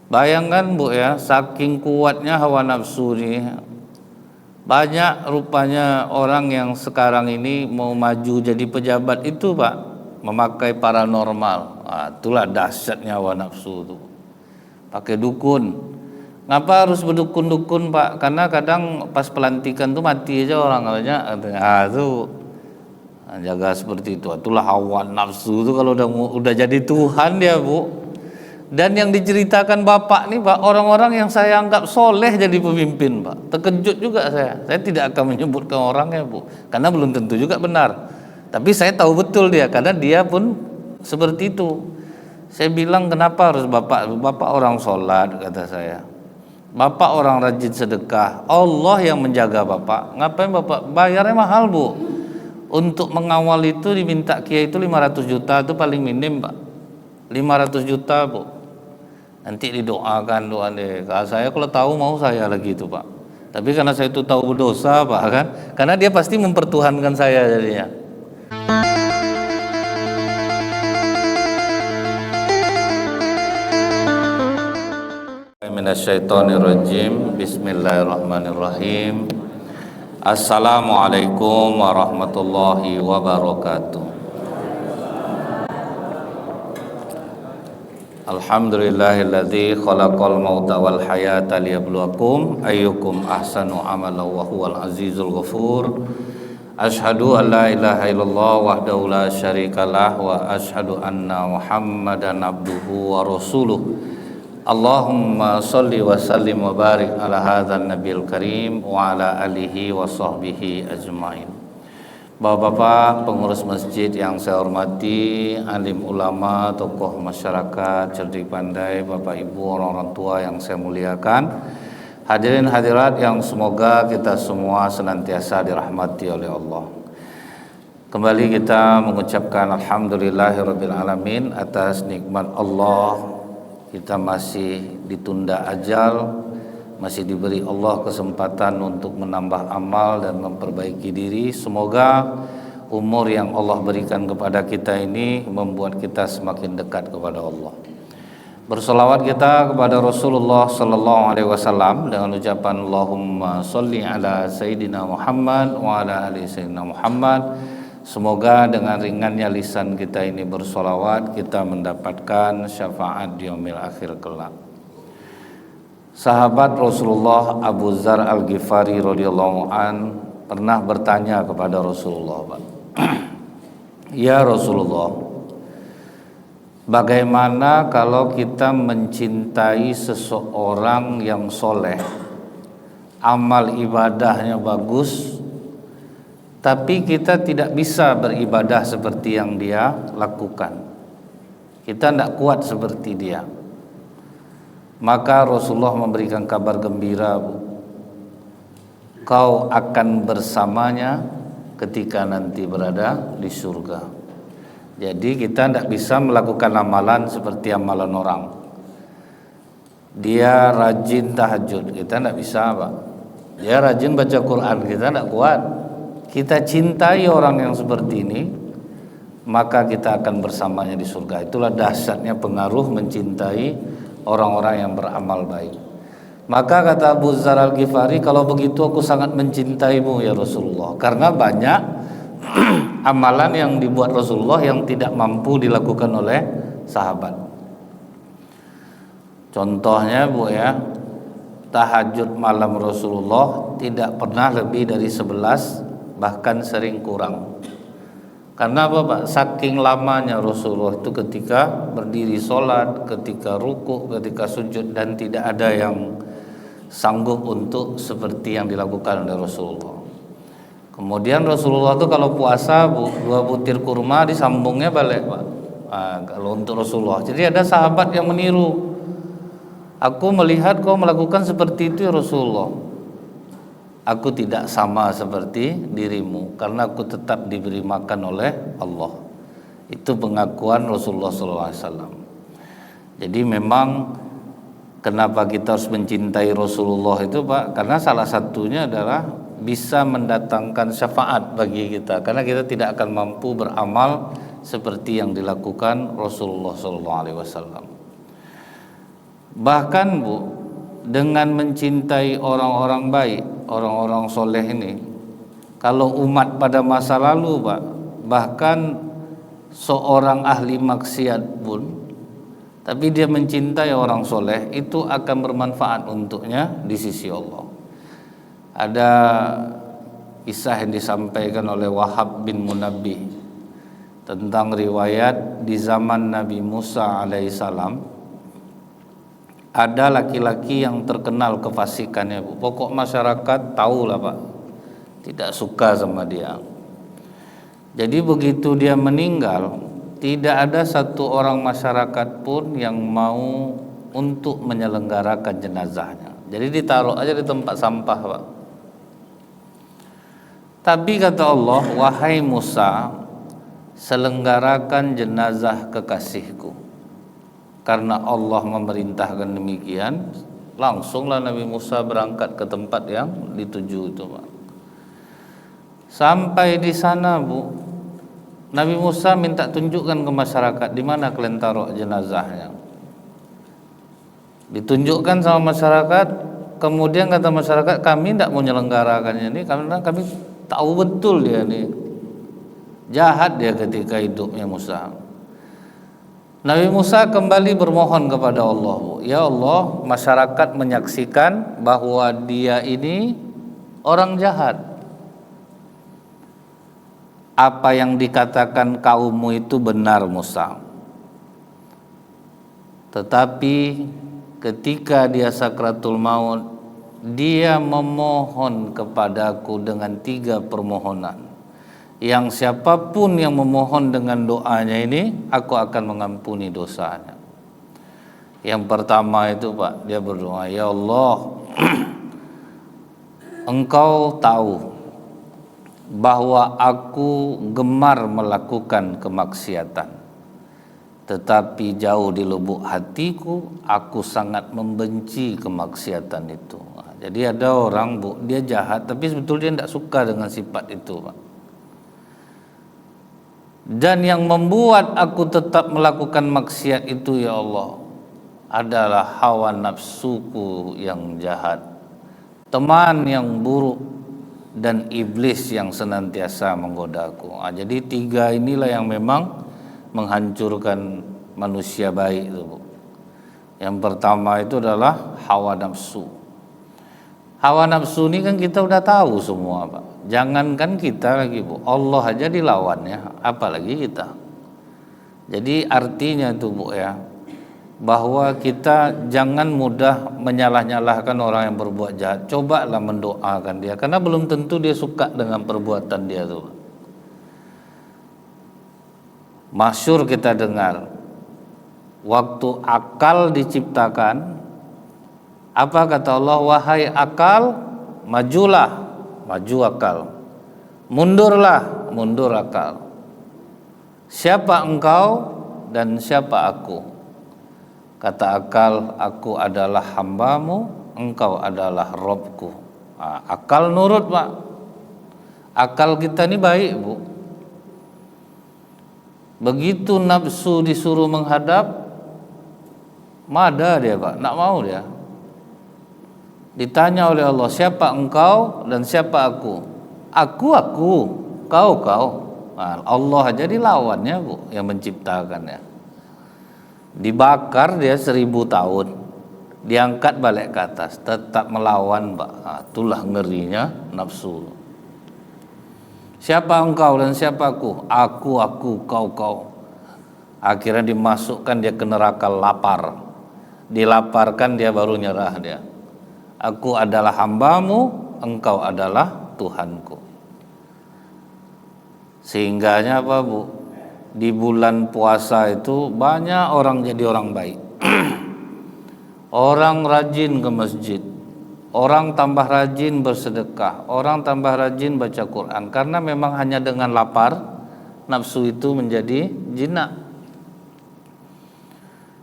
Bayangkan Bu ya, saking kuatnya hawa nafsu nih. Banyak rupanya orang yang sekarang ini mau maju jadi pejabat itu Pak, memakai paranormal. Itulah dahsyatnya hawa nafsu itu. Pakai dukun. Ngapa harus berdukun-dukun Pak? Karena kadang pas pelantikan tuh mati aja orang banyak katanya. Jaga seperti itu. Itulah hawa nafsu itu kalau udah jadi Tuhan dia Bu. Dan yang diceritakan Bapak nih Pak, orang-orang yang saya anggap soleh jadi pemimpin Pak. Terkejut juga saya. Saya tidak akan menyebutkan orangnya Bu, karena belum tentu juga benar. Tapi saya tahu betul dia, karena dia pun seperti itu. Saya bilang kenapa harus Bapak orang sholat, kata saya. Bapak orang rajin sedekah, Allah yang menjaga Bapak. Ngapain Bapak bayarnya mahal Bu? Untuk mengawal itu diminta kiai itu 500 juta, itu paling minim Pak. 500 juta Bu. Nanti didoakan doa deh. Saya kalau tahu mau saya lagi itu Pak. Tapi karena saya itu tahu berdosa Pak kan, karena dia pasti mempertuhankan saya jadinya. Minasyaitonirrajim. Bismillahirrahmanirrahim. Assalamualaikum warahmatullahi wabarakatuh. Alhamdulillahilladzi khalaqal mauta wal hayata liyabluwakum ayyukum ahsanu amala wa huwal azizul ghafur. Asyhadu an la ilaha illallah wahdahu la syarikalah wa asyhadu anna Muhammadan abduhu wa rasuluh. Allahumma shalli wa sallim wa barik ala hadzal nabiyil karim wa ala alihi wa sahbihi ajmain. Bapak-bapak pengurus masjid yang saya hormati, alim ulama, tokoh masyarakat, cerdik pandai, Bapak Ibu, orang-orang tua yang saya muliakan, hadirin hadirat yang semoga kita semua senantiasa dirahmati oleh Allah. Kembali kita mengucapkan alhamdulillahirabbil alamin atas nikmat Allah, kita masih ditunda ajal, masih diberi Allah kesempatan untuk menambah amal dan memperbaiki diri. Semoga umur yang Allah berikan kepada kita ini membuat kita semakin dekat kepada Allah. Bersolawat kita kepada Rasulullah sallallahu alaihi wasallam dengan ucapan Allahumma sholli ala sayyidina Muhammad wa ala ali sayyidina Muhammad. Semoga dengan ringannya lisan kita ini bersolawat, kita mendapatkan syafaat di yaumil akhir kelak. Sahabat Rasulullah Abu Dzar Al-Ghifari radhiyallahu an pernah bertanya kepada Rasulullah, Pak. Ya Rasulullah, bagaimana kalau kita mencintai seseorang yang soleh, amal ibadahnya bagus, tapi kita tidak bisa beribadah seperti yang dia lakukan. Kita tidak kuat seperti dia. Maka Rasulullah memberikan kabar gembira, Bu. Kau akan bersamanya ketika nanti berada di surga. Jadi kita tidak bisa melakukan amalan seperti amalan orang. Dia rajin tahajud, kita tidak bisa Pak. Dia rajin baca Quran, kita tidak kuat. Kita cintai orang yang seperti ini, maka kita akan bersamanya di surga. Itulah dahsyatnya pengaruh mencintai orang-orang yang beramal baik. Maka kata Abu Dzar Al-Ghifari, kalau begitu aku sangat mencintaimu ya Rasulullah, karena banyak amalan yang dibuat Rasulullah yang tidak mampu dilakukan oleh sahabat. Contohnya Bu ya, tahajud malam Rasulullah tidak pernah lebih dari 11, bahkan sering kurang. Karena apa Pak? Saking lamanya Rasulullah itu ketika berdiri sholat, ketika ruku, ketika sujud, dan tidak ada yang sanggup untuk seperti yang dilakukan oleh Rasulullah. Kemudian Rasulullah itu kalau puasa 2 butir kurma disambungnya balik Pak. Kalau untuk Rasulullah. Jadi ada sahabat yang meniru. Aku melihat kau melakukan seperti itu ya Rasulullah. Aku tidak sama seperti dirimu, karena aku tetap diberi makan oleh Allah. Itu pengakuan Rasulullah SAW. Jadi memang kenapa kita harus mencintai Rasulullah itu Pak? Karena salah satunya adalah bisa mendatangkan syafaat bagi kita, karena kita tidak akan mampu beramal seperti yang dilakukan Rasulullah SAW. Bahkan Bu, dengan mencintai orang-orang baik, orang-orang soleh ini, kalau umat pada masa lalu Pak, bahkan seorang ahli maksiat pun, tapi dia mencintai orang soleh, itu akan bermanfaat untuknya di sisi Allah. Ada kisah yang disampaikan oleh Wahab bin Munabbih tentang riwayat di zaman Nabi Musa alaihissalam. Ada laki-laki yang terkenal kefasikannya, Bu. Pokok masyarakat tahulah Pak, tidak suka sama dia. Jadi begitu dia meninggal, tidak ada satu orang masyarakat pun yang mau untuk menyelenggarakan jenazahnya. Jadi ditaruh aja di tempat sampah Pak. Tapi kata Allah, wahai Musa, selenggarakan jenazah kekasihku. Karena Allah memerintahkan demikian, langsunglah Nabi Musa berangkat ke tempat yang dituju itu Pak. Sampai di sana Bu, Nabi Musa minta tunjukkan ke masyarakat di mana kalian taruh jenazahnya. Ditunjukkan sama masyarakat, kemudian kata masyarakat, kami tidak mau menyelenggarakannya ini karena kami tahu betul dia ini jahat dia ketika hidupnya Musa. Nabi Musa kembali bermohon kepada Allah, ya Allah, masyarakat menyaksikan bahwa dia ini orang jahat. Apa yang dikatakan kaummu itu benar Musa. Tetapi ketika dia sakratul maut, dia memohon kepadaku dengan 3 permohonan. Yang siapapun yang memohon dengan doanya ini, aku akan mengampuni dosanya. Yang pertama itu Pak, dia berdoa, ya Allah, Engkau tahu bahwa aku gemar melakukan kemaksiatan, tetapi jauh di lubuk hatiku aku sangat membenci kemaksiatan itu. Jadi ada orang Bu, dia jahat tapi sebetulnya dia tidak suka dengan sifat itu Pak. Dan yang membuat aku tetap melakukan maksiat itu ya Allah adalah hawa nafsuku yang jahat, teman yang buruk, dan iblis yang senantiasa menggodaku. Jadi 3 inilah yang memang menghancurkan manusia baik itu Bu. Yang pertama itu adalah hawa nafsu. Hawa nafsu ini kan kita udah tahu semua Pak. Jangankan kita lagi Bu, Allah aja dilawannya, apalagi kita. Jadi artinya itu Bu ya, bahwa kita jangan mudah menyalah-nyalahkan orang yang berbuat jahat. Cobalah mendoakan dia, karena belum tentu dia suka dengan perbuatan dia itu. Masyhur kita dengar, waktu akal diciptakan, apa kata Allah? Wahai akal, majulah, maju akal. Mundurlah, mundur akal. Siapa engkau dan siapa aku? Kata akal, aku adalah hambamu, engkau adalah Robku. Akal nurut Pak. Akal kita ini baik Bu. Begitu nafsu disuruh menghadap, mada dia Pak, nak mau dia. Ditanya oleh Allah, siapa engkau dan siapa aku? Aku, kau. Allah aja dilawannya Bu, yang menciptakannya. Dibakar dia 1000 tahun, diangkat balik ke atas, tetap melawan Pak. Itulah ngerinya nafsu. Siapa engkau dan siapa aku? Aku, kau. Akhirnya dimasukkan dia ke neraka lapar. Dilaparkan dia baru nyerah dia. Aku adalah hambamu, engkau adalah Tuhanku. Sehingganya apa Bu? Di bulan puasa itu banyak orang jadi orang baik. Orang rajin ke masjid, orang tambah rajin bersedekah, orang tambah rajin baca Quran. Karena memang hanya dengan lapar, nafsu itu menjadi jinak.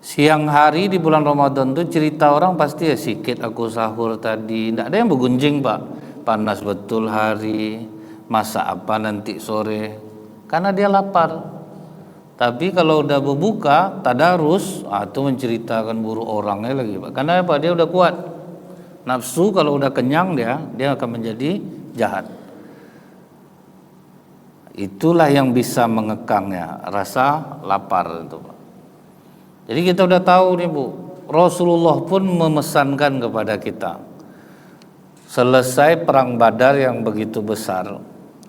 Siang hari di bulan Ramadan itu cerita orang pasti ya, sikit aku sahur tadi. Tidak ada yang bergunjing Pak. Panas betul hari, masak apa nanti sore. Karena dia lapar. Tapi kalau udah berbuka, tadarus, itu menceritakan buruk orangnya lagi, Pak. Karena apa? Dia udah kuat. Nafsu kalau udah kenyang dia akan menjadi jahat. Itulah yang bisa mengekangnya, rasa lapar itu, Pak. Jadi kita udah tahu nih, Bu. Rasulullah pun memesankan kepada kita. Selesai perang Badar yang begitu besar,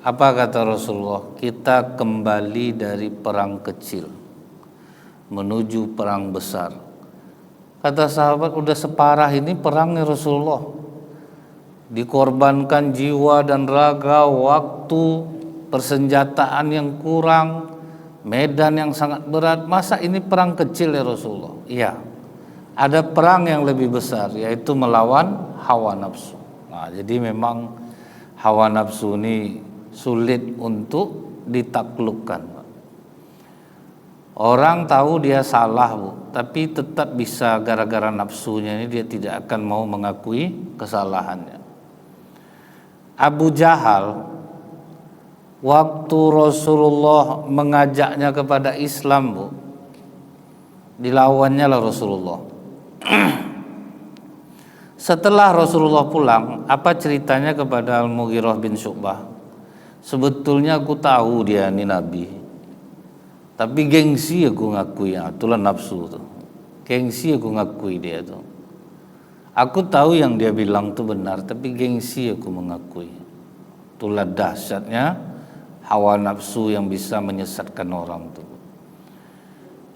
apa kata Rasulullah? Kita kembali dari perang kecil menuju perang besar. Kata sahabat, udah separah ini perangnya Rasulullah. Dikorbankan jiwa dan raga, waktu, persenjataan yang kurang, medan yang sangat berat. Masa ini perang kecil ya Rasulullah? Iya. Ada perang yang lebih besar, yaitu melawan hawa nafsu. Nah, jadi memang hawa nafsu ini sulit untuk ditaklukkan. Orang tahu dia salah, Bu, tapi tetap bisa gara-gara nafsunya ini dia tidak akan mau mengakui kesalahannya. Abu Jahal waktu Rasulullah mengajaknya kepada Islam, Bu, dilawannya lah Rasulullah. Setelah Rasulullah pulang, apa ceritanya kepada Al-Mughirah bin Syu'bah? Sebetulnya aku tahu dia ini nabi, tapi gengsi aku ngakui, itulah nafsu tuh. Gengsi aku ngakui dia tuh. Aku tahu yang dia bilang tuh benar, tapi gengsi aku mengakui. Itulah dahsyatnya hawa nafsu yang bisa menyesatkan orang tuh.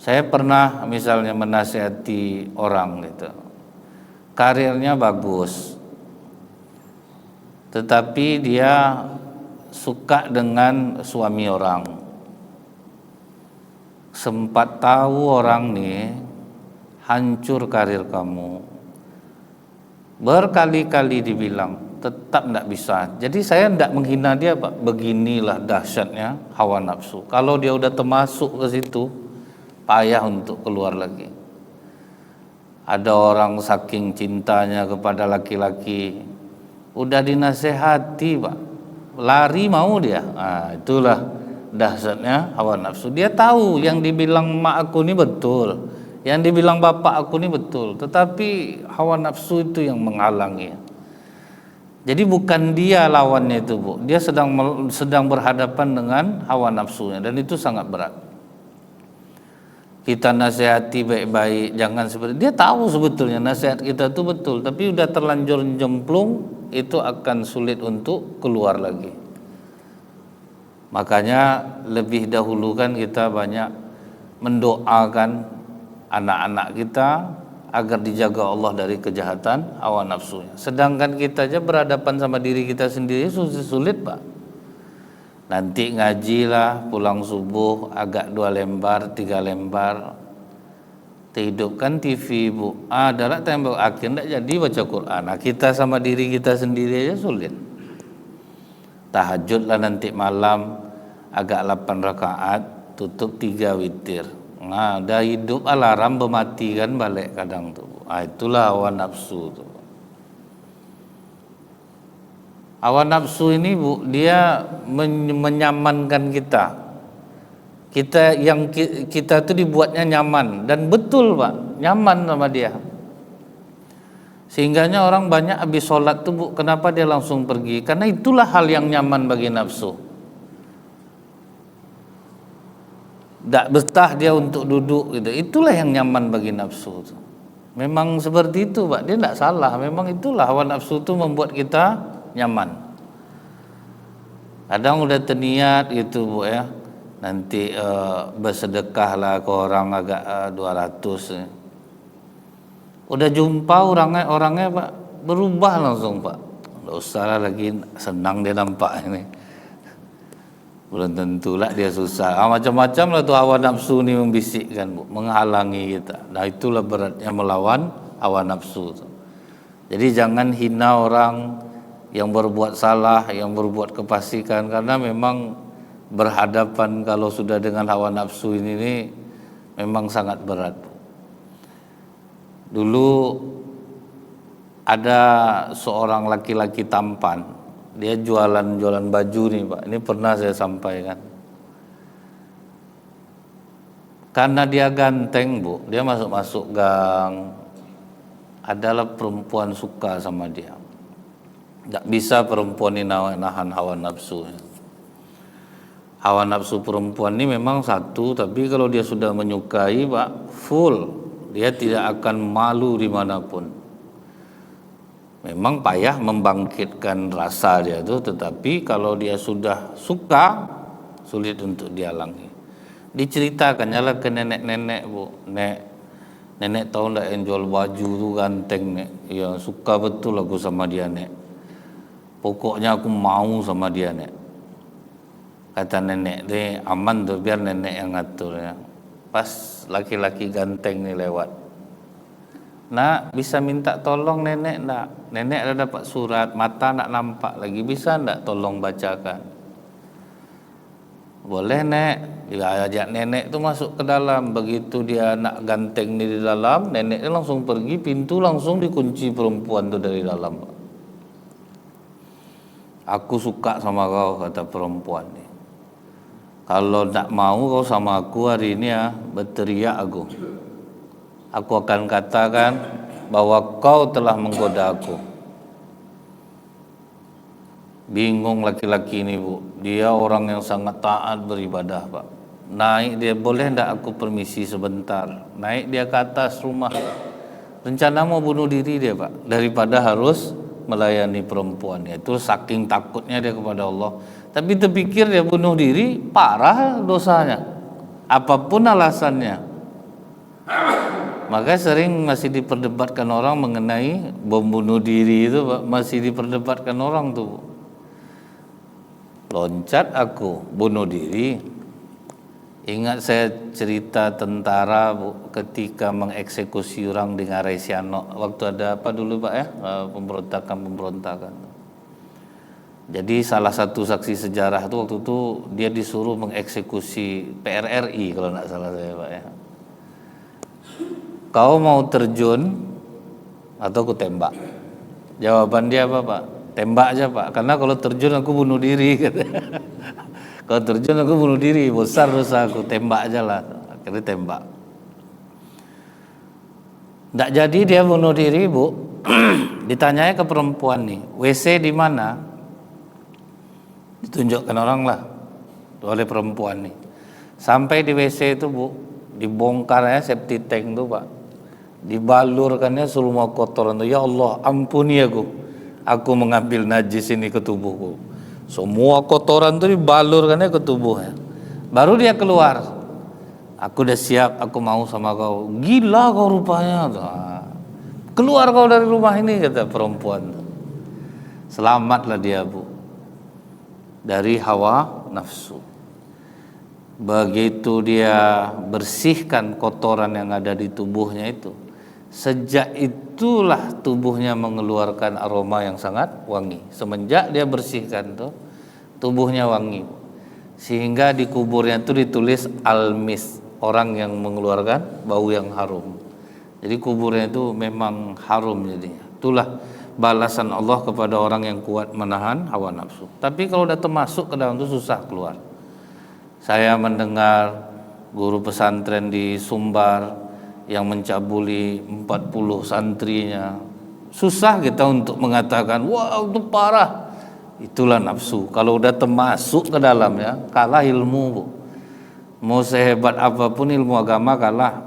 Saya pernah misalnya menasihati orang gitu, karirnya bagus, tetapi dia suka dengan suami orang. Sempat tahu orang nih hancur karir kamu, berkali-kali dibilang, tetap tidak bisa. Jadi saya tidak menghina dia, Pak. Beginilah dahsyatnya hawa nafsu. Kalau dia udah termasuk ke situ, payah untuk keluar lagi. Ada orang saking cintanya kepada laki-laki, udah dinasehati, Pak, lari mau dia. Nah, itulah dahsyatnya hawa nafsu. Dia tahu yang dibilang mak aku ini betul, yang dibilang bapak aku ini betul, tetapi hawa nafsu itu yang menghalangi. Jadi bukan dia lawannya itu, Bu. Dia sedang berhadapan dengan hawa nafsunya, dan itu sangat berat. Kita nasihati baik-baik, jangan seperti dia tahu sebetulnya nasihat kita itu betul, tapi udah terlanjur jemplung, itu akan sulit untuk keluar lagi. Makanya lebih dahulu kan kita banyak mendoakan anak-anak kita agar dijaga Allah dari kejahatan hawa nafsunya. Sedangkan kita aja berhadapan sama diri kita sendiri sulit, Pak. Nanti ngajilah, pulang subuh agak 2 lembar, 3 lembar. Hidupkan TV, Bu. Adalah tembok akhir tidak jadi baca Quran. Nah, kita sama diri kita sendiri aja sulit. Tahajudlah nanti malam agak 8 rakaat, tutup 3 witir. Nah, dah hidup alarm mematikan balik kadang tuh. Itulah hawa nafsu tuh. Hawa nafsu ini, Bu, dia menyamankan kita. Kita tuh dibuatnya nyaman, dan betul, Pak, nyaman sama dia. Sehingganya orang banyak habis sholat tuh, Bu, kenapa dia langsung pergi? Karena itulah hal yang nyaman bagi nafsu. Tak betah dia untuk duduk gitu. Itulah yang nyaman bagi nafsu tuh. Memang seperti itu, Pak. Dia tidak salah. Memang itulah hawa nafsu itu membuat kita nyaman. Kadang udah terniat gitu, Bu, ya, nanti bersedekahlah ke orang agak 200. Udah jumpa orangnya, Pak, berubah langsung, Pak. Nggak usah lah lagi, senang dia nampak ini. Belum tentulah dia susah. Macam-macam lah tuh hawa nafsu ini membisikkan, Bu, menghalangi kita. Nah, itulah beratnya melawan hawa nafsu tuh. Jadi jangan hina orang yang berbuat salah, yang berbuat kefasikan, karena memang berhadapan kalau sudah dengan hawa nafsu ini memang sangat berat. Dulu ada seorang laki-laki tampan, dia jualan baju nih, Pak. Ini pernah saya sampaikan. Karena dia ganteng Bu, dia masuk-masuk gang, adalah perempuan suka sama dia. Tidak bisa perempuan ini nahan hawa nafsu. Hawa nafsu perempuan ini memang satu, tapi kalau dia sudah menyukai Pak, full, dia tidak akan malu dimanapun. Memang payah membangkitkan rasa dia itu, tetapi kalau dia sudah suka, sulit untuk dihalangi. Diceritakan nyala ke nenek-nenek Bu, nenek tahu ndak yang jual baju tuh ganteng nek, ya suka betul aku sama dia nek, pokoknya aku mau sama dia nek. Kata nenek deh, aman tuh biar nenek yang ngatur ya. Pas laki-laki ganteng nih lewat, nak bisa minta tolong nenek ndak? Nenek ada dapat surat, mata nak nampak lagi, bisa ndak tolong bacakan? Boleh nek. Dia ajak nenek tu masuk ke dalam. Begitu dia nak ganteng di dalam, nenek dia langsung pergi, pintu langsung dikunci perempuan tu dari dalam. Aku suka sama kau, kata perempuan ni. Kalau tak mau kau sama aku hari ini ya, berteriak aku. Aku akan katakan bahwa kau telah menggoda aku. Bingung laki-laki ini Bu, dia orang yang sangat taat beribadah Pak. Naik dia, boleh ndak aku permisi sebentar? Naik dia ke atas rumah. Rencana mau bunuh diri dia Pak, daripada harus melayani perempuan. Itu saking takutnya dia kepada Allah. Tapi terpikir dia bunuh diri, parah dosanya. Apapun alasannya. Maka sering masih diperdebatkan orang mengenai bom bunuh diri itu Pak, masih diperdebatkan orang tuh. Loncat aku, bunuh diri. Ingat saya cerita tentara Bu, ketika mengeksekusi orang di Ngarai Sianok. Waktu ada apa dulu Pak ya, pemberontakan. Jadi salah satu saksi sejarah itu waktu itu dia disuruh mengeksekusi PRRI kalau tidak salah saya Pak ya. Kau mau terjun atau aku tembak? Jawaban dia apa Pak? Tembak aja Pak, karena kalau terjun aku bunuh diri. Kalau terjun aku bunuh diri, besar dosa aku, tembak aja lah. Akhirnya tembak. Nggak jadi dia bunuh diri Bu. Ditanyanya ke perempuan nih, WC di mana? Ditunjukkan orang lah oleh perempuan nih. Sampai di WC itu Bu, dibongkarnya septic tank tuh Pak, dibalurkannya semua kotoran tuh. Ya Allah, ampuni aku mengambil najis ini ke tubuhku. Semua kotoran itu dibalurkannya ke tubuhnya. Baru dia keluar. Aku udah siap, aku mau sama kau. Gila kau rupanya. Keluar kau dari rumah ini, kata perempuan. Selamatlah dia Bu, dari hawa nafsu. Begitu dia bersihkan kotoran yang ada di tubuhnya itu, sejak itulah tubuhnya mengeluarkan aroma yang sangat wangi. Semenjak dia bersihkan tuh, tubuhnya wangi. Sehingga di kuburnya itu ditulis Al-Mis, orang yang mengeluarkan bau yang harum. Jadi kuburnya itu memang harum jadinya. Itulah balasan Allah kepada orang yang kuat menahan hawa nafsu. Tapi kalau udah termasuk ke dalam itu susah keluar. Saya mendengar guru pesantren di Sumbar yang mencabuli 40 santrinya. Susah kita untuk mengatakan, wah itu parah. Itulah nafsu. Kalau udah termasuk ke dalamnya, kalah ilmu Bu. Mau sehebat apapun ilmu agama kalah.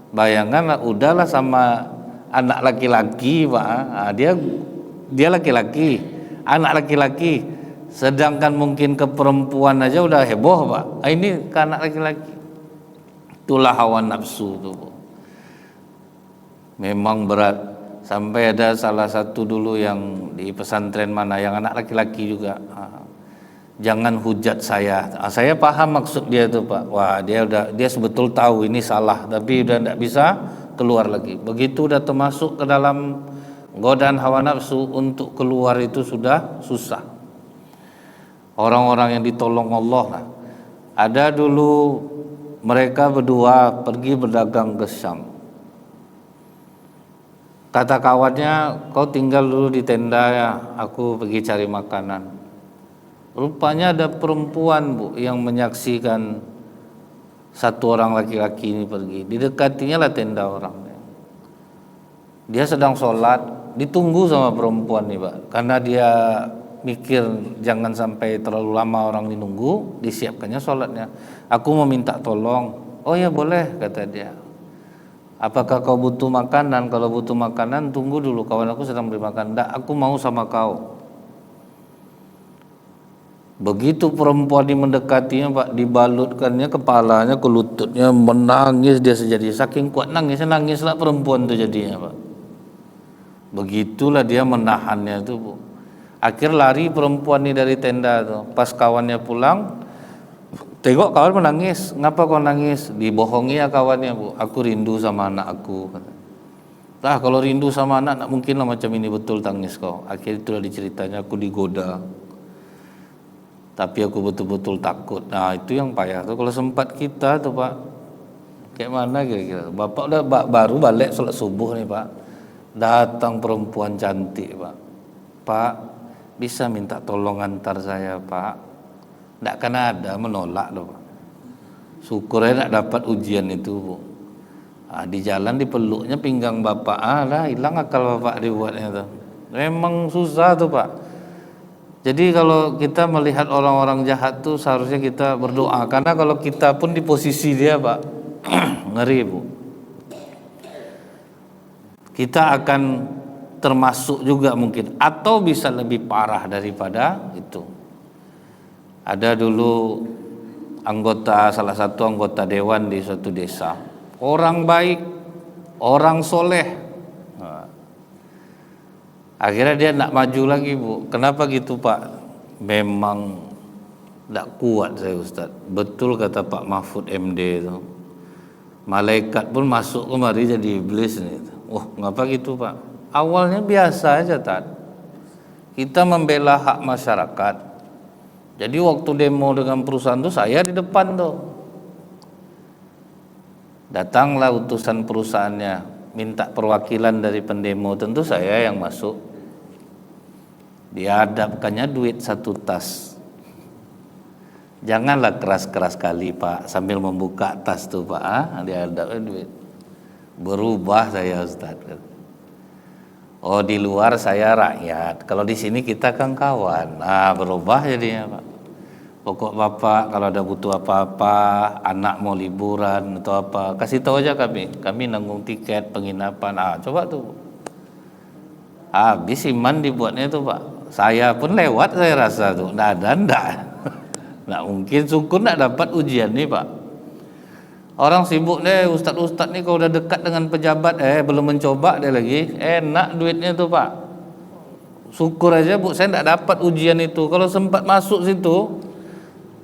Bayangkanlah, udahlah sama anak laki-laki Pak. Nah, dia laki-laki, anak laki-laki. Sedangkan mungkin ke perempuan aja udah heboh Pak. Ini ke anak laki-laki. Itulah hawa nafsu itu Bu. Memang berat. Sampai ada salah satu dulu yang di pesantren mana yang anak laki-laki juga, jangan hujat saya. Saya paham maksud dia itu Pak. Wah dia sebetul tahu ini salah, tapi udah tidak bisa keluar lagi. Begitu udah termasuk ke dalam godaan hawa nafsu, untuk keluar itu sudah susah. Orang-orang yang ditolong Allah lah. Ada dulu mereka berdua pergi berdagang ke Syam. Kata kawannya, kau tinggal dulu di tenda ya, aku pergi cari makanan. Rupanya ada perempuan Bu yang menyaksikan Satu orang laki-laki ini pergi, didekatinya lah tenda orang. Dia sedang sholat, ditunggu sama perempuan nih Pak, karena dia mikir jangan sampai terlalu lama orang menunggu, disiapkannya sholatnya. Aku mau minta tolong. Oh ya boleh, kata dia. Apakah kau butuh makanan? Kalau butuh makanan tunggu dulu, kawan aku sedang beri makan. Enggak, aku mau sama kau. Begitu perempuan ini mendekatinya Pak, dibalutkannya kepalanya ke lututnya, menangis dia sejadi. Saking kuat nangislah perempuan itu jadinya Pak. Begitulah dia menahannya itu Bu. Akhir lari perempuan ini dari tenda tuh. Pas kawannya pulang, tengok kawan menangis. Ngapa kau nangis? Dibohongi ya kawannya Bu. Aku rindu sama anak aku. Kalau rindu sama anak, tak mungkin lah macam ini betul tangis kau. Akhirnya itulah diceritanya, aku digoda. Tapi aku betul-betul takut. Nah itu yang payah tuh. Kalau sempat kita tuh Pak, kayak mana kira-kira? Bapak udah baru balik sholat subuh nih Pak. Datang perempuan cantik Pak. Pak, bisa minta tolong antar saya Pak? Nggak akan ada menolak loh Pak. Syukurnya nak dapat ujian itu Bu. Di jalan dipeluknya pinggang bapak. Lah hilang akal bapak dibuatnya tuh. Memang susah tuh Pak. Jadi kalau kita melihat orang-orang jahat tuh seharusnya kita berdoa. Karena kalau kita pun di posisi dia Pak, ngeri Bu. Kita akan termasuk juga mungkin, atau bisa lebih parah daripada itu. Ada dulu salah satu anggota dewan di suatu desa, orang baik, orang soleh. Akhirnya dia nak maju lagi Bu. Kenapa gitu Pak? Memang tak kuat saya Ustaz. Betul kata Pak Mahfud MD itu. Malaikat pun masuk kemari jadi iblis nih. Oh ngapa gitu Pak? Awalnya biasa aja Tad. Kita membela hak masyarakat. Jadi waktu demo dengan perusahaan tuh saya di depan tuh. Datanglah utusan perusahaannya, minta perwakilan dari pendemo, tentu saya yang masuk. Dihadapkannya duit 1 tas. Janganlah keras-keras kali Pak, sambil membuka tas tuh Pak, dihadapkan duit. Berubah saya Ustaz. Oh di luar saya rakyat, kalau di sini kita kan kawan. Berubah jadinya Pak. Pokok Bapak kalau ada butuh apa-apa, anak mau liburan atau apa, kasih tahu aja kami nanggung tiket penginapan. Coba tuh. Habis iman dibuatnya tuh Pak. Saya pun lewat saya rasa tuh. Nggak mungkin, syukur nggak dapat ujian nih Pak. Orang sibuk deh, ustadz nih kalau udah dekat dengan pejabat, belum mencoba deh lagi, enak duitnya tuh Pak. Syukur aja Bu, saya nggak dapat ujian itu. Kalau sempat masuk situ,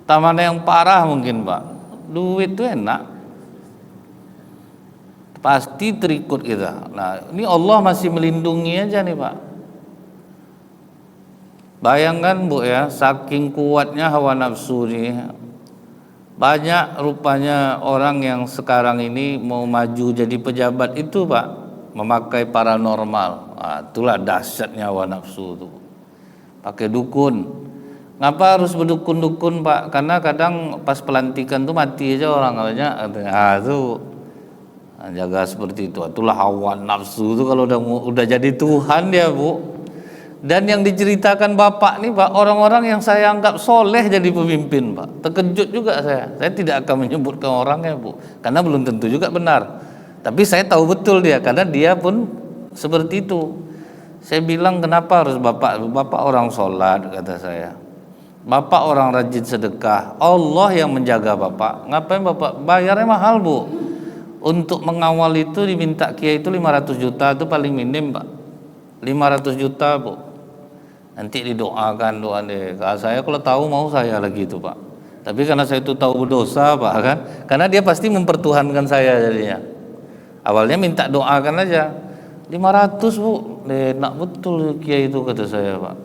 taman yang parah mungkin Pak, duit tuh enak, pasti terikut kita. Nah ini Allah masih melindungi aja nih Pak. Bayangkan Bu ya, saking kuatnya hawa nafsu nih. Banyak rupanya orang yang sekarang ini mau maju jadi pejabat itu Pak, memakai paranormal. Itulah dahsyatnya hawa nafsu itu. Pakai dukun. Ngapa harus berdukun-dukun Pak? Karena kadang pas pelantikan tuh mati aja orang banyak. Itu jaga seperti itu. Itulah hawa nafsu itu kalau udah jadi Tuhan dia Bu. Dan yang diceritakan Bapak nih Pak, orang-orang yang saya anggap soleh jadi pemimpin Pak. Terkejut juga saya. Saya tidak akan menyebutkan orangnya Bu, karena belum tentu juga benar. Tapi saya tahu betul dia, karena dia pun seperti itu. Saya bilang kenapa harus Bapak orang sholat, kata saya. Bapak orang rajin sedekah, Allah yang menjaga Bapak. Ngapain Bapak bayarnya mahal Bu? Untuk mengawal itu diminta kiai itu 500 juta, itu paling minim Pak. 500 juta Bu. Nanti didoakan doa deh. Saya kalau tahu mau saya lagi itu Pak. Tapi karena saya itu tahu berdosa Pak kan, karena dia pasti mempertuhankan saya jadinya. Awalnya minta doakan aja. 500 Bu, enak betul kiai itu kata saya Pak.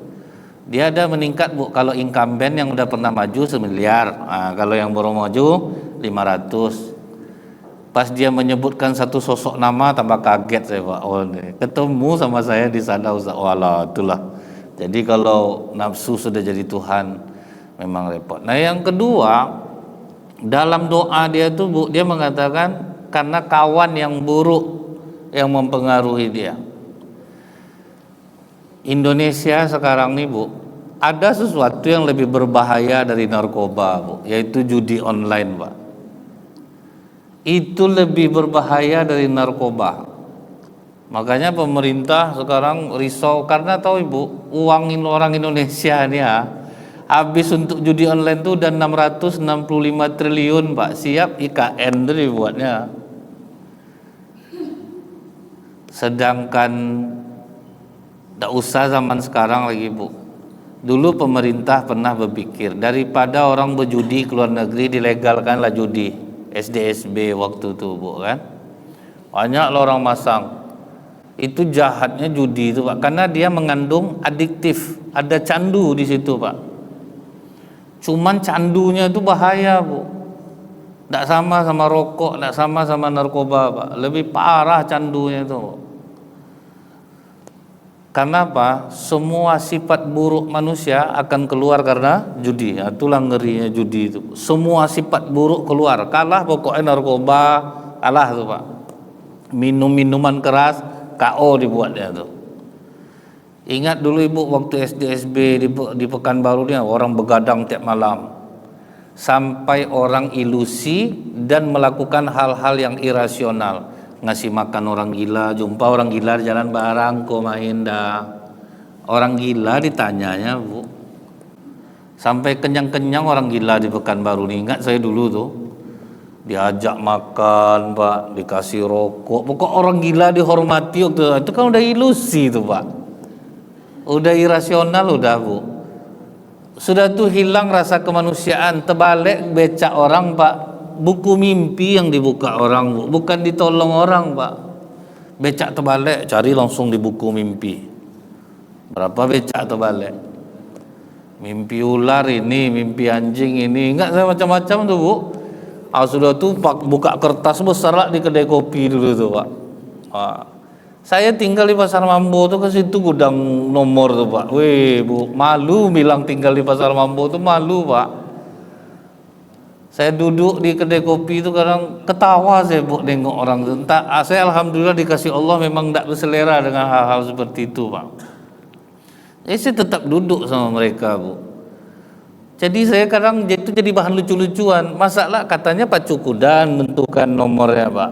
Dia ada meningkat Bu, kalau incumbent yang udah pernah maju 1 miliar. Kalau yang baru maju 500. Pas dia menyebutkan satu sosok nama tambah kaget saya Pak. Ketemu sama saya di sana Ustaz. Walah itulah. Jadi kalau nafsu sudah jadi Tuhan memang repot. Nah yang kedua, Dalam doa dia tuh Bu, dia mengatakan karena kawan yang buruk yang mempengaruhi dia. Indonesia sekarang nih Bu, ada sesuatu yang lebih berbahaya dari narkoba Bu, yaitu judi online Pak. Itu lebih berbahaya dari narkoba. Makanya pemerintah sekarang risau karena tahu Ibu, uang orang Indonesia nih ya, habis untuk judi online tuh udah 665 triliun Pak, siap IKN tuh dibuatnya. Sedangkan tidak usah zaman sekarang lagi Bu. Dulu pemerintah pernah berpikir daripada orang berjudi ke luar negeri dilegalkanlah judi. SDSB waktu itu Bu kan. Banyak orang masang. Itu jahatnya judi itu Pak, karena dia mengandung adiktif, ada candu di situ Pak. Cuman candunya itu bahaya Bu. Tidak sama rokok, tidak sama narkoba Pak. Lebih parah candunya itu. Karena apa? Semua sifat buruk manusia akan keluar karena judi. Itulah ngerinya judi itu. Semua sifat buruk keluar. Kalah pokoknya narkoba, kalah tuh Pak. Minuman keras, KO dibuatnya tuh. Ingat dulu Ibu waktu SDSB di Pekanbaru nih, orang begadang tiap malam. Sampai orang ilusi dan melakukan hal-hal yang irasional. Ngasih makan orang gila, jumpa orang gila di jalan barang, kok main dah. Orang gila ditanyanya Bu, sampai kenyang-kenyang orang gila di Pekanbaru nih. Ingat saya dulu tuh, diajak makan Pak, dikasih rokok. Pokok orang gila dihormati waktu itu kan udah ilusi tuh Pak, udah irasional udah Bu. Sudah tuh hilang rasa kemanusiaan, terbalik becak orang Pak. Buku mimpi yang dibuka orang Bu, bukan ditolong orang Pak. Becak terbalik, cari langsung di buku mimpi. Berapa becak terbalik? Mimpi ular ini, mimpi anjing ini, enggak saya macam-macam tuh Bu. Sudah tuh buka kertas besar lah di kedai kopi dulu tuh Pak. Saya tinggal di Pasar Mambo tuh, ke situ gudang nomor tuh Pak. Weh Bu, malu bilang tinggal di Pasar Mambo tuh, malu Pak. Saya duduk di kedai kopi itu kadang ketawa saya Bu nengok orang itu. Entah, saya alhamdulillah dikasih Allah memang tidak berselera dengan hal-hal seperti itu Pak. Jadi saya tetap duduk sama mereka Bu. Jadi saya kadang itu jadi bahan lucu-lucuan. Masalah katanya pacu kuda menentukan nomornya Pak.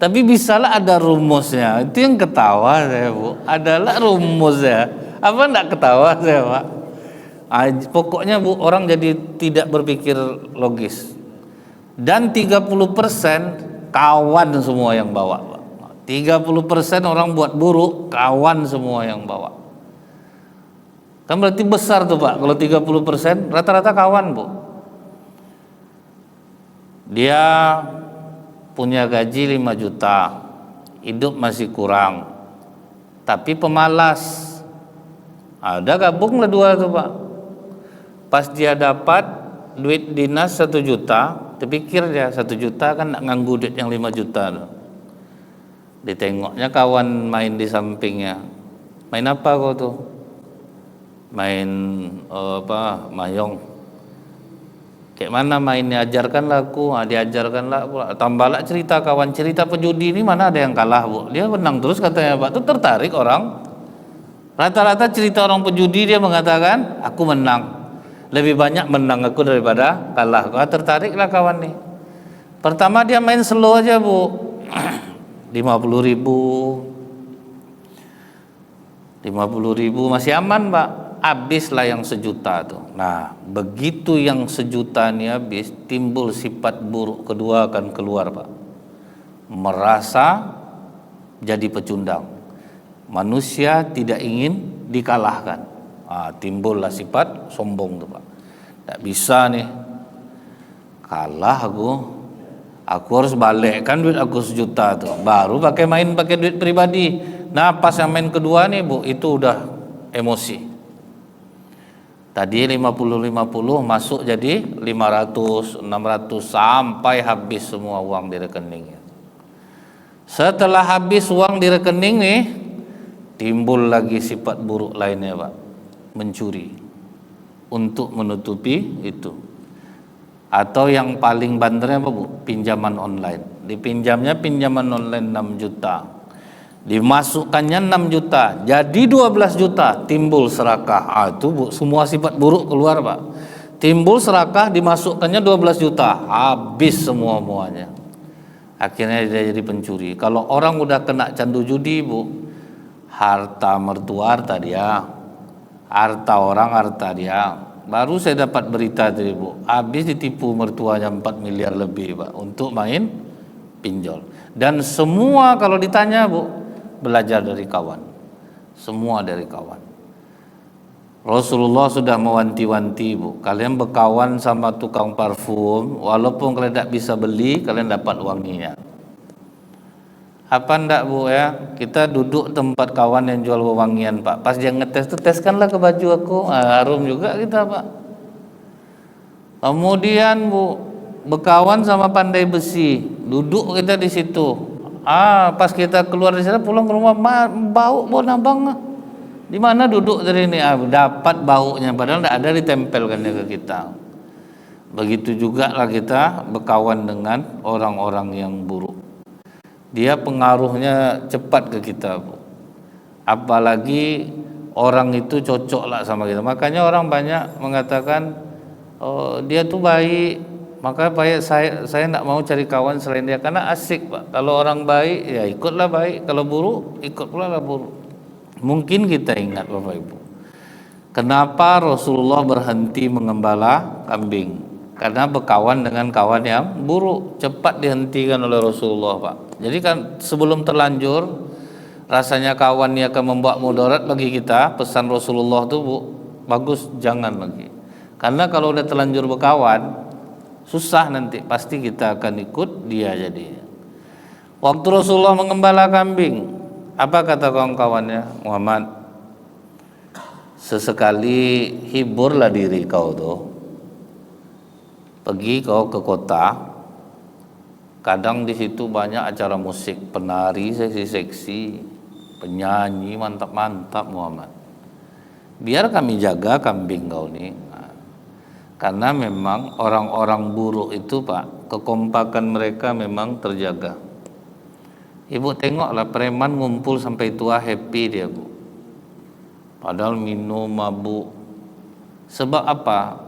Tapi bisalah ada rumusnya. Itu yang ketawa saya Bu. Adalah rumusnya. Apa enggak ketawa saya Pak? Pokoknya Bu, orang jadi tidak berpikir logis. Dan 30% kawan semua yang bawa Pak. 30% orang buat buruk, kawan semua yang bawa. Kan berarti besar tuh Pak. Kalau 30% rata-rata kawan Bu. Dia punya gaji 5 juta, hidup masih kurang, tapi pemalas. Ada gabunglah dua tuh Pak. Pas dia dapat duit dinas 1 juta, terpikir dia 1 juta kan nak nganggu duit yang 5 juta tuh. Ditengoknya kawan main di sampingnya. Main apa kau tuh? Main mayong. Kayak mana mainnya, ajarkanlah aku. Diajarkanlah pula. Tambahlah cerita kawan, cerita pejudi ini mana ada yang kalah Bu. Dia menang terus katanya Pak. Itu tertarik orang. Rata-rata cerita orang pejudi dia mengatakan aku menang. Lebih banyak menang aku daripada kalah. Tertariklah kawan nih. Pertama dia main slow aja Bu. 50.000 masih aman Pak. Habislah yang 1 juta tuh. Nah begitu yang 1 juta ini habis, timbul sifat buruk kedua akan keluar Pak. Merasa jadi pecundang. Manusia tidak ingin dikalahkan. Timbullah sifat sombong tuh Pak. Tak bisa nih, kalah aku harus balikkan duit aku 1 juta tuh. Baru pakai duit pribadi. Nah pas yang main kedua nih Bu, itu udah emosi. Tadi 50-50 masuk jadi 500, 600 sampai habis semua uang di rekeningnya. Setelah habis uang di rekening nih, timbul lagi sifat buruk lainnya Pak. Mencuri untuk menutupi itu. Atau yang paling banternya apa Bu? Pinjaman online. Dipinjamnya pinjaman online 6 juta. Dimasukkannya 6 juta, jadi 12 juta, timbul serakah. Itu Bu, semua sifat buruk keluar Pak. Timbul serakah, dimasukkannya 12 juta, habis semua-muanya. Akhirnya dia jadi pencuri. Kalau orang udah kena candu judi Bu, harta mertua harta dia, harta orang harta dia. Baru saya dapat berita tadi Bu, habis ditipu mertuanya 4 miliar lebih Pak untuk main pinjol. Dan semua kalau ditanya Bu, belajar dari kawan. Semua dari kawan. Rasulullah sudah mewanti-wanti Bu, kalian berkawan sama tukang parfum, walaupun kalian tidak bisa beli, kalian dapat wanginya. Apa ndak Bu ya? Kita duduk tempat kawan yang jual wewangian Pak. Pas dia ngetes tuh, teskanlah ke baju aku. Harum juga kita Pak. Kemudian Bu, berkawan sama pandai besi. Duduk kita di situ. Pas kita keluar dari sana pulang ke rumah bau nabang. Di mana duduk dari ini? Dapat baunya padahal tidak ada ditempelkannya ke kita. Begitu juga lah kita berkawan dengan orang-orang yang buruk. Dia pengaruhnya cepat ke kita Bu. Apalagi orang itu cocok lah sama kita. Makanya orang banyak mengatakan dia tuh baik, maka baik saya tidak mau cari kawan selain dia karena asik Pak. Kalau orang baik ya ikutlah baik, kalau buruk ikut pula lah buruk. Mungkin kita ingat Bapak Ibu, kenapa Rasulullah berhenti mengembala kambing? Karena berkawan dengan kawan yang buruk, cepat dihentikan oleh Rasulullah Pak. Jadi kan sebelum terlanjur rasanya kawan yang akan membuat mudarat bagi kita, pesan Rasulullah itu Bu, bagus jangan lagi. Karena kalau udah terlanjur berkawan, susah nanti, pasti kita akan ikut dia jadi. Waktu Rasulullah mengembala kambing, apa kata kawan-kawannya? Muhammad, sesekali hiburlah diri kau tuh. Pergi kau ke kota, kadang di situ banyak acara musik, penari seksi-seksi, penyanyi mantap-mantap Muhammad. Biar kami jaga kambing kau nih. Karena memang orang-orang buruk itu Pak, kekompakan mereka memang terjaga. Ibu tengoklah preman ngumpul sampai tua happy dia Bu. Padahal minum, mabuk. Sebab apa?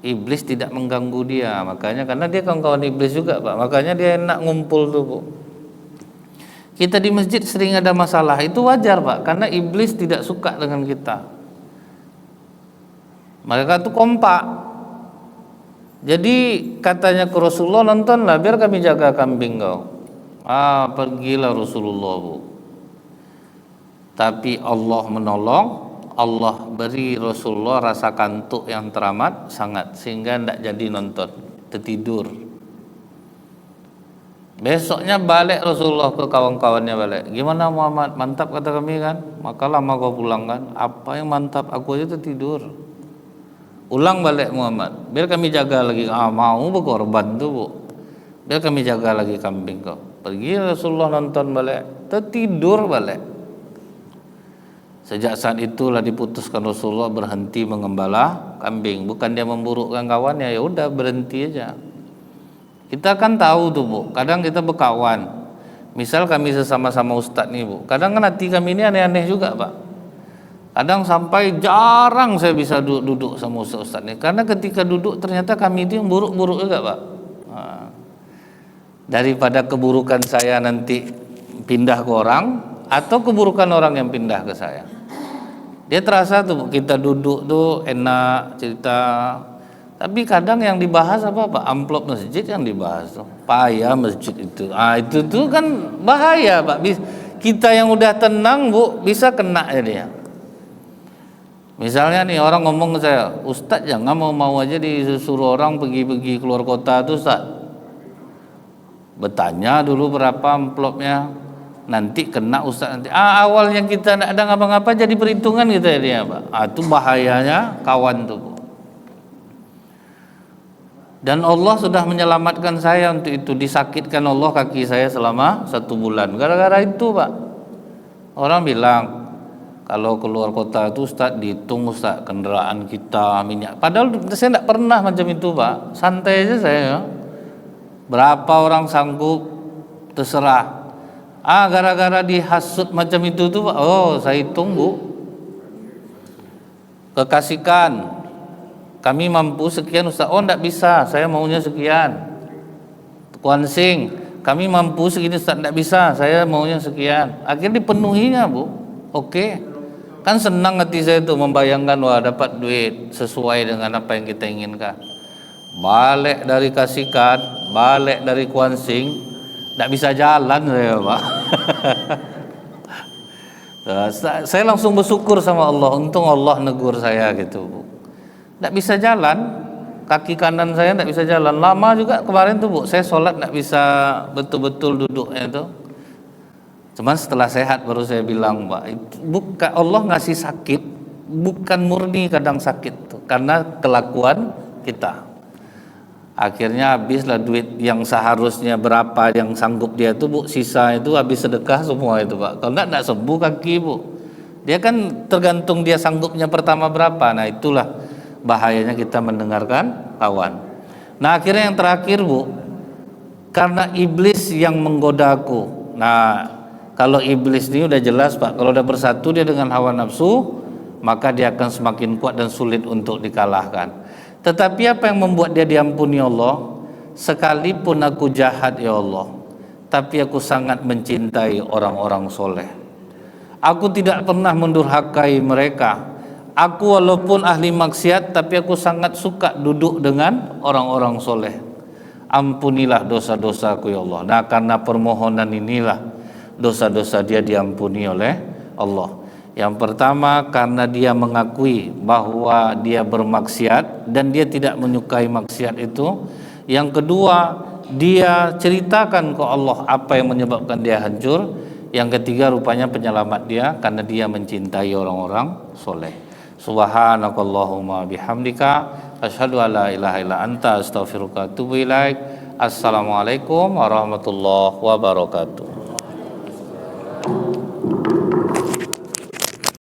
Iblis tidak mengganggu dia, makanya karena dia kawan-kawan iblis juga Pak, makanya dia enak ngumpul tuh Bu. Kita di masjid sering ada masalah, itu wajar Pak, karena iblis tidak suka dengan kita. Mereka tuh kompak. Jadi katanya ke Rasulullah, nontonlah biar kami jaga kambing kau. Pergilah Rasulullah Bu. Tapi Allah menolong, Allah beri Rasulullah rasa kantuk yang teramat sangat, sehingga tidak jadi nonton, tertidur. Besoknya balik Rasulullah ke kawan-kawannya balik. Gimana Muhammad? Mantap kata kami kan? Maka lama kau pulang kan? Apa yang mantap? Aku aja tertidur. Ulang balik Muhammad, biar kami jaga lagi. Mau berkorban tuh Bu, biar kami jaga lagi kambing kau. Pergi Rasulullah nonton balik, tertidur balik. Sejak saat itulah diputuskan Rasulullah berhenti mengembala kambing. Bukan dia memburukkan kawannya, ya udah berhenti aja. Kita kan tahu tuh Bu, kadang kita berkawan. Misal kami sesama-sama ustadz nih Bu, kadang kan hati kami ini aneh-aneh juga Pak. Kadang sampai jarang saya bisa duduk sama ustadz nih, karena ketika duduk ternyata kami itu yang buruk-buruk juga Pak. Daripada keburukan saya nanti pindah ke orang, atau keburukan orang yang pindah ke saya. Dia terasa tuh kita duduk tuh enak cerita, tapi kadang yang dibahas apa Pak? Amplop masjid yang dibahas tuh, payah masjid itu. Itu tuh kan bahaya Pak. Kita yang udah tenang Bu bisa kena ya dia. Misalnya nih orang ngomong ke saya, Ustadz jangan mau aja disuruh orang pergi-pergi keluar kota tuh Ustadz. Bertanya dulu berapa amplopnya. Nanti kena Ustaz nanti. Awalnya kita tidak ada ngapa-ngapa jadi perhitungan gitu ya dia Pak. Itu bahayanya kawan tuh. Dan Allah sudah menyelamatkan saya untuk itu. Disakitkan Allah kaki saya selama 1 bulan gara-gara itu Pak. Orang bilang Kalau keluar kota itu Ustaz dihitung Ustaz kendaraan kita, minyak. Padahal saya tidak pernah macam itu Pak. Santai aja saya ya. Berapa orang sanggup terserah. Gara-gara dihasut macam itu tuh Pak. Oh saya hitung Bu. Kekasihkan kami mampu sekian Ustaz. Oh tidak bisa, saya maunya sekian. Kuansing kami mampu segini Ustaz, tidak bisa, saya maunya sekian. Akhirnya dipenuhinya Bu. Oke. Kan senang hati saya tuh membayangkan wah dapat duit sesuai dengan apa yang kita inginkan. Balik dari kasihkan, balik dari kuansing, tidak bisa jalan saya Pak. Saya langsung bersyukur sama Allah, untung Allah negur saya gitu Bu. Tidak bisa jalan, kaki kanan saya tidak bisa jalan. Lama juga kemarin tuh Bu, saya sholat tidak bisa betul-betul duduknya itu. Cuman setelah sehat baru saya bilang Pak, bukan Allah ngasih sakit, bukan murni kadang sakit tuh, karena kelakuan kita. Akhirnya habislah duit yang seharusnya berapa yang sanggup dia tuh Bu, sisa itu habis sedekah semua itu Pak. Kalau tidak sembuh kaki Bu. Dia kan tergantung dia sanggupnya pertama berapa. Nah itulah bahayanya kita mendengarkan kawan. Nah akhirnya yang terakhir Bu, karena iblis yang menggodaku. Nah kalau iblis ini udah jelas Pak, kalau udah bersatu dia dengan hawa nafsu, maka dia akan semakin kuat dan sulit untuk dikalahkan. Tetapi apa yang membuat dia diampuni Allah? Sekalipun aku jahat ya Allah, tapi aku sangat mencintai orang-orang soleh. Aku tidak pernah mendurhakai mereka. Aku walaupun ahli maksiat, tapi aku sangat suka duduk dengan orang-orang soleh. Ampunilah dosa-dosaku ya Allah. Nah karena permohonan inilah dosa-dosa dia diampuni oleh Allah. Yang pertama karena dia mengakui bahwa dia bermaksiat dan dia tidak menyukai maksiat itu. Yang kedua dia ceritakan ke Allah apa yang menyebabkan dia hancur. Yang ketiga rupanya penyelamat dia karena dia mencintai orang-orang soleh. Subhanakallahumma bihamdika asyhadu an la ilaha illa anta astaghfiruka wa atubu ilaik. Assalamualaikum warahmatullahi wabarakatuh.